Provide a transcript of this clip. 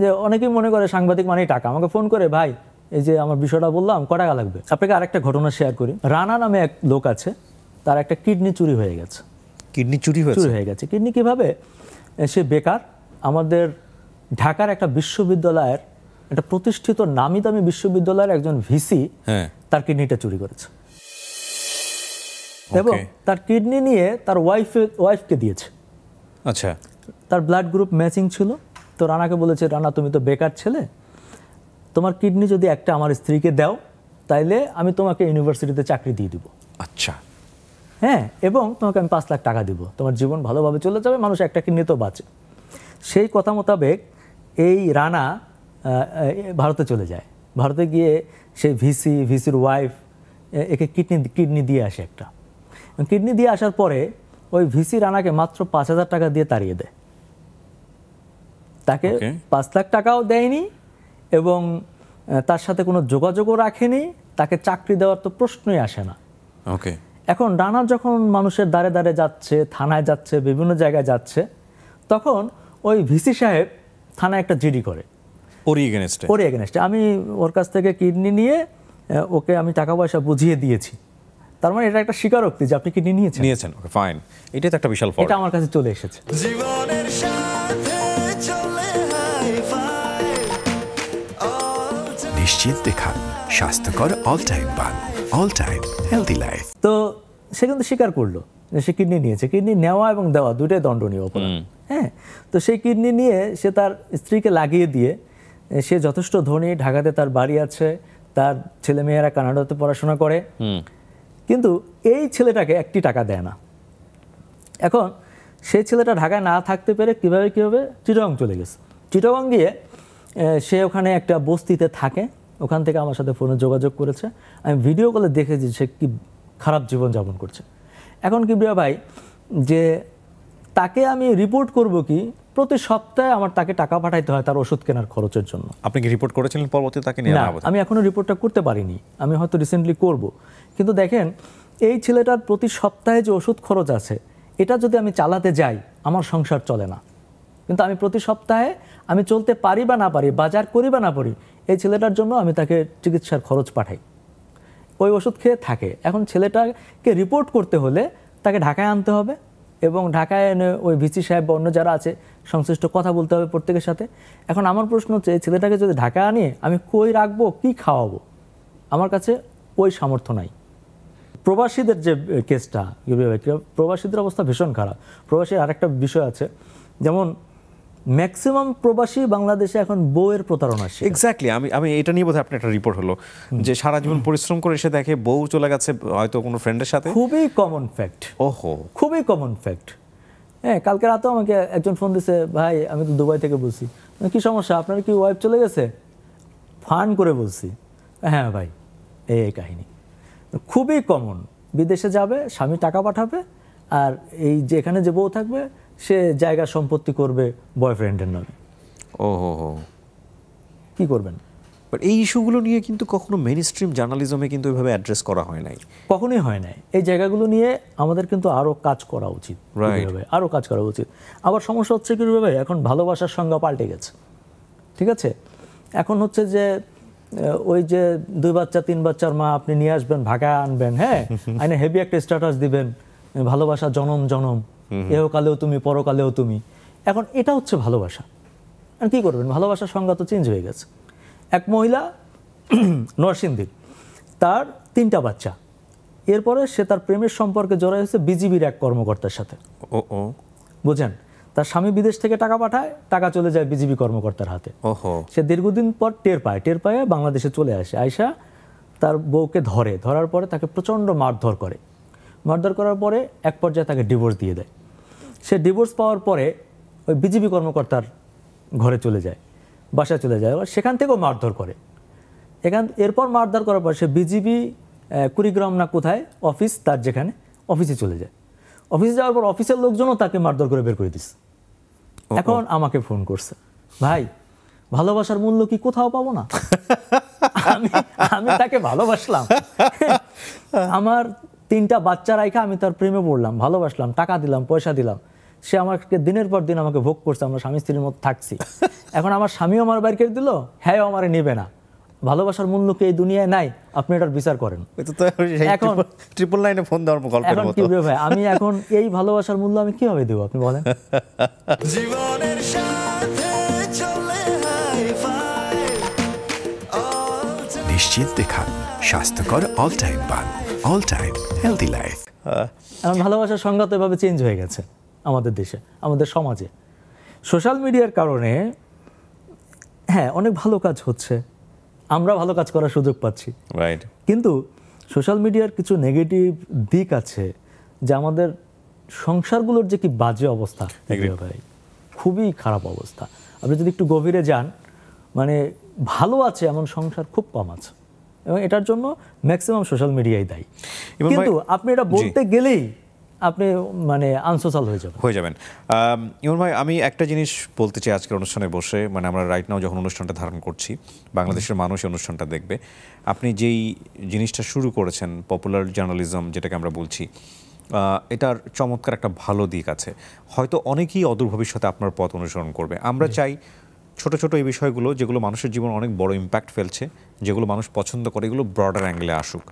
যে অনেকেই মনে করে সাংবাদিক মানেই টাকা, আমাকে ফোন করে ভাই এই যে আমার বিষয়টা বললাম ক টাকা লাগবে। আপনাকে আরেকটা ঘটনা শেয়ার করি। রানা নামে এক লোক আছে, তার একটা কিডনি চুরি হয়ে গেছে। কিডনি চুরি হয়ে গেছে? কিডনি কিভাবে? সে বেকার, আমাদের ঢাকার একটা বিশ্ববিদ্যালয়ের, একটা প্রতিষ্ঠিত নামি দামি বিশ্ববিদ্যালয়ের একজন ভিসি তার কিডনিটা চুরি করেছে এবং তার কিডনি নিয়ে তার ওয়াইফকে দিয়েছে। আচ্ছা, তার ব্লাড গ্রুপ ম্যাচিং ছিল। তো রানাকে বলেছে, রানা তুমি তো বেকার ছেলে, তোমার কিডনি যদি একটা আমার স্ত্রীকে দাও তাইলে আমি তোমাকে ইউনিভার্সিটিতে চাকরি দিয়ে দিব। আচ্ছা, হ্যাঁ, এবং তোমাকে আমি 5 লাখ টাকা দিব, তোমার জীবন ভালোভাবে চলে যাবে, মানুষ একটা কিডনি তো বাঁচে। সেই কথা মোতাবেক এই রানা ভারতে চলে যায়। ভারতে গিয়ে সেই ভিসির ওয়াইফ একে কিডনি দিয়ে আসে একটা। কিডনি দিয়ে আসার পরে ওই ভিসি রানাকে মাত্র 5,000 টাকা দিয়ে তাড়িয়ে দেয়। তাকে 5 লাখ টাকাও দেয়নি এবং তার সাথে কোনো যোগাযোগও রাখেনি, তাকে চাকরি দেওয়ার তো প্রশ্নই আসে না। ওকে। এখন রানা যখন মানুষের দ্বারে দ্বারে যাচ্ছে, থানায় যাচ্ছে, বিভিন্ন জায়গায় যাচ্ছে, তখন ওই ভিসি সাহেব থানায় একটা জিডি করে ওর এগেনস্টে। আমি ওর কাছ থেকে কিডনি নিয়ে ওকে আমি টাকা পয়সা বুঝিয়ে দিয়েছি। তার মানে এটা একটা স্বীকারোক্তি যে আপনি কিডনি নিয়েছেন। ওকে, ফাইন। এটাই তো একটা বিশাল ফল। এটা আমার কাছে চলে এসেছে। জীবনের সাথে চলে নিশ্চিন্তে খান স্বাস্থ্যকর অল টাইম পান, অল টাইম হেলদি লাইফ। তো সে কিন্তু স্বীকার করলো যে সে কিডনি নিয়েছে। কিডনি নেওয়া এবং দেওয়া দুটোই দণ্ডনীয় অপরাধ। হ্যাঁ, তো সেই কিডনি নিয়ে সে তার স্ত্রীকে লাগিয়ে দিয়ে, সে যথেষ্ট ধনী, ঢাকাতে তার বাড়ি আছে, তার ছেলেমেয়েরা কানাডাতে পড়াশোনা করে, কিন্তু এই ছেলেটাকে 1টি টাকা দেয় না। এখন সেই ছেলেটা ঢাকায় না থাকতে পেরে কীভাবে চিটাগং চলে গেছে। চিটাগং গিয়ে সে ওখানে একটা বস্তিতে থাকে, ওখান থেকে আমার সাথে ফোনে যোগাযোগ করেছে। আমি ভিডিও কলে দেখেছি সে কি খারাপ জীবনযাপন করছে। এখন কিবরিয়া ভাই, যে তাকে আমি রিপোর্ট করব কি, প্রতি সপ্তাহে আমার তাকে টাকা পাঠাইতে হয় তার ওষুধ কেনার খরচের জন্য। আপনি কি রিপোর্ট করেছিলেন পরবর্তীতে তাকে নিয়ে? না, আমি এখনো রিপোর্টটা করতে পারিনি, আমি হয়তো রিসেন্টলি করব। কিন্তু দেখেন, এই ছেলেটার প্রতি সপ্তাহে যে ওষুধ খরচ আছে, এটা যদি আমি চালাতে যাই আমার সংসার চলে না। কিন্তু আমি প্রতি সপ্তাহে আমি চলতে পারি বা না পারি, বাজার করি বা না পারি, এই ছেলেটার জন্য আমি তাকে চিকিৎসার খরচ পাঠাই, ওই ওষুধ খেয়ে থাকে। এখন ছেলেটাকে রিপোর্ট করতে হলে তাকে ঢাকায় আনতে হবে এবং ঢাকায় এনে ওই ভিসি সাহেব বা অন্য যারা আছে সংশ্লিষ্ট কথা বলতে হবে প্রত্যেকের সাথে। এখন আমার প্রশ্ন হচ্ছে, এই ছেলেটাকে যদি ঢাকায় আনিয়ে আমি কই রাখবো, কি খাওয়াবো? আমার কাছে ওই সামর্থ্য নাই। প্রবাসীদের যে কেসটা, প্রবাসীদের অবস্থা ভীষণ খারাপ। প্রবাসীর আরেকটা বিষয় আছে, যেমন ম্যাক্সিমাম প্রবাসী বাংলাদেশে এখন বউয়ের প্রতারণা। এক্স্যাক্টলি, আমি এটা নিয়ে বোধহয় আপনার একটা রিপোর্ট হলো যে সারা জীবন পরিশ্রম করে এসে দেখে বউ চলে গেছে হয়তো কোনো ফ্রেন্ডের সাথে। খুবই কমন ফ্যাক্ট। ওহো, খুবই কমন ফ্যাক্ট। হ্যাঁ, কালকে রাতেও আমাকে একজন ফোন দিছে, ভাই আমি তো দুবাই থেকে বলছি। কি সমস্যা, আপনার কি ওয়াইফ চলে গেছে? ফান করে বলছি, হ্যাঁ ভাই, এই কাহিনী খুবই কমন। বিদেশে যাবে, স্বামী টাকা পাঠাবে, আর এই যেখানে যে বউ থাকবে সে জায়গা সম্পত্তি করবে বয়ফ্রেন্ডের নামে। ওহো, কি করবেন? বাট এই ইস্যুগুলো নিয়ে কিন্তু কখনো মেইন স্ট্রিম জার্নালিজমে কিন্তু ওইভাবে অ্যাড্রেস করা হয় নাই, কখনোই হয় নাই। এই জায়গাগুলো নিয়ে আমাদের কিন্তু আরও কাজ করা উচিত, আরও কাজ করা উচিত। আবার সমস্যা হচ্ছে কি ভাই, এখন ভালোবাসার সংজ্ঞা পাল্টে গেছে। ঠিক আছে, এখন হচ্ছে যে ওই যে 2 বাচ্চা 3 বাচ্চার মা আপনি নিয়ে আসবেন, ঢাকায় আনবেন, হ্যাঁ, আইনে হেভি একটা স্ট্যাটাস দিবেন, ভালোবাসা জনম জনম, এহকালেও তুমি পরকালেও তুমি। এখন এটা হচ্ছে ভালোবাসা। আর কি করবেন, ভালোবাসার সংজ্ঞা তো চেঞ্জ হয়ে গেছে। এক মহিলা নরসিংদীর, তার 3টা বাচ্চা, এরপরে সে তার প্রেমের সম্পর্কে জড়াই হয়েছে বিজিবির এক কর্মকর্তার সাথে। বুঝেন, তার স্বামী বিদেশ থেকে টাকা পাঠায়, টাকা চলে যায় বিজিবি কর্মকর্তার হাতে। সে দীর্ঘদিন পর টের পায় বাংলাদেশে চলে আসে। আয়সা তার বউকে ধরার পরে তাকে প্রচণ্ড মারধর করার পরে এক পর্যায়ে তাকে ডিভোর্স দিয়ে দেয়। সে ডিভোর্স পাওয়ার পরে ওই বিজিবি কর্মকর্তার ঘরে চলে যায়, বাসায় চলে যায়, সেখান থেকেও মারধর করে। এরপর মারধর করার পর সে বিজিবি কুড়িগ্রাম না কোথায় অফিস, তার যেখানে অফিসে চলে যায়। অফিসে যাওয়ার পর অফিসের লোকজনও তাকে মারধর করে বের করে দিচ্ছে। এখন আমাকে ফোন করছে, ভাই ভালোবাসার মূল্য কি কোথাও পাবো না? আমি তাকে ভালোবাসলাম, আমার 3টা বাচ্চা রাইখা আমি তার প্রেমে পড়লাম, ভালোবাসলাম, টাকা দিলাম, পয়সা দিলাম, সে আমাকে দিনের পর দিন আমাকে ভোগ করছে, আমরা স্বামী স্ত্রীর মতো থাকছি। এখন আমার স্বামীও আমার বাইর করে দিল, হ্যাঁ আমার নেবে না। ভালোবাসার মূল্য কি এই দুনিয়ায় নাই? আপনি এটার বিচার করেন। এখন 999 ফোন দেওয়ার গল্পের এখন মতো। কি হবে ভাই, আমি এখন এই ভালোবাসার মূল্য আমি কিভাবে দেবো আপনি বলেন? জীবনের সাথে চলে হাই-ফাই নিশ্চিন্তে খান স্বাস্থ্যকর অল টাইম পান। All time healthy life. এখন ভালোবাসার সংজ্ঞা তো এভাবে চেঞ্জ হয়ে গেছে আমাদের দেশে, আমাদের সমাজে। সোশ্যাল মিডিয়ার কারণে হ্যাঁ অনেক ভালো কাজ হচ্ছে, আমরা ভালো কাজ করার সুযোগ পাচ্ছি, রাইট। কিন্তু সোশ্যাল মিডিয়ার কিছু নেগেটিভ দিক আছে, যে আমাদের সংসারগুলোর যে কি বাজে অবস্থা, ভাই খুবই খারাপ অবস্থা। আপনি যদি একটু গভীরে যান, মানে ভালো আছে এমন সংসার খুব কম আছে, এবং এটার জন্য ম্যাক্সিমাম সোশ্যাল মিডিয়াই দায়ী। ইমন ভাই, কিন্তু আপনি এটা বলতে গেলেই আপনি মানে আনসোশ্যাল হয়ে যাবেন। ইমন ভাই, আমি একটা জিনিস বলতে চাই আজকের অনুষ্ঠানে বসে, মানে আমরা রাইট নাও যখন অনুষ্ঠানটা ধারণ করছি, বাংলাদেশের মানুষ এই অনুষ্ঠানটা দেখবে। আপনি যেই জিনিসটা শুরু করেছেন, পপুলার জার্নালিজম যেটাকে আমরা বলছি, এটার চমৎকার একটা ভালো দিক আছে। হয়তো অনেকেই অদূর ভবিষ্যতে আপনার পথ অনুসরণ করবে। আমরা চাই ছোট ছোট এই বিষয়গুলো, যেগুলো মানুষের জীবন অনেক বড় ইম্প্যাক্ট ফেলছে, যেগুলো মানুষ পছন্দ করে, এগুলো ব্রডার অ্যাঙ্গেলে আসুক।